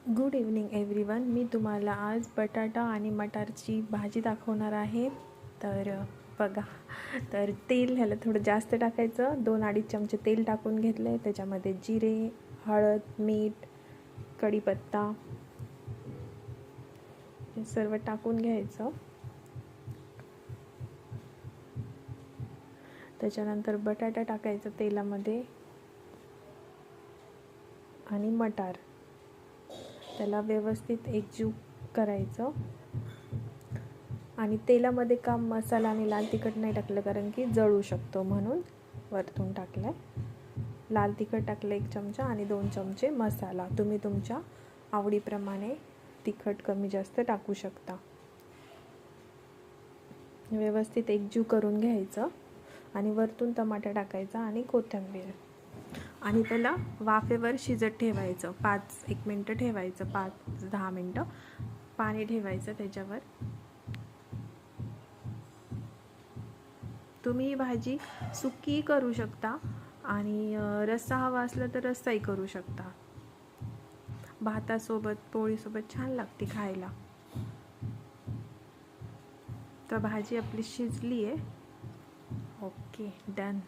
Good evening everyone. मी तुम्हाला आज बटाटा आणि मटारची भाजी दाखवणार आहे. तर बघा, तर तेल ह्याला थोडं जास्त टाकायचं. 2-2.5 चमचे तेल टाकून घेतले. त्याच्यामध्ये जिरे, हळद, मीठ, कढीपत्ता हे सर्व टाकून घ्यायचं. त्याच्यानंतर बटाटा टाकायचा तेलामध्ये आणि मटार, त्याला व्यवस्थित एकजीव करायचं. आणि तेलामध्ये मसाला आणि लाल तिखट नाही टाकलं, कारण की जळू शकतो, म्हणून वरतून टाकलं आहे. लाल तिखट टाकलं 1 चमचा आणि 2 चमचे मसाला. तुम्ही तुमच्या आवडीप्रमाणे तिखट कमी जास्त टाकू शकता. व्यवस्थित एकजीव करून घ्यायचं आणि वरतून टमाटर टाकायचा आणि कोथिंबीर, आणि त्याला वाफेवर शिजत ठेवायचं. 1 मिनटं ठेवायचं, 5-10 मिनटं पाणी ठेवायचं त्याच्यावर. तुम्ही ही भाजी सुकी करू शकता आणि रस्सा हवा असला तर रस्साही करू शकता. भातासोबत, पोळीसोबत छान लागते खायला. तर भाजी आपली शिजली आहे. Okay, done.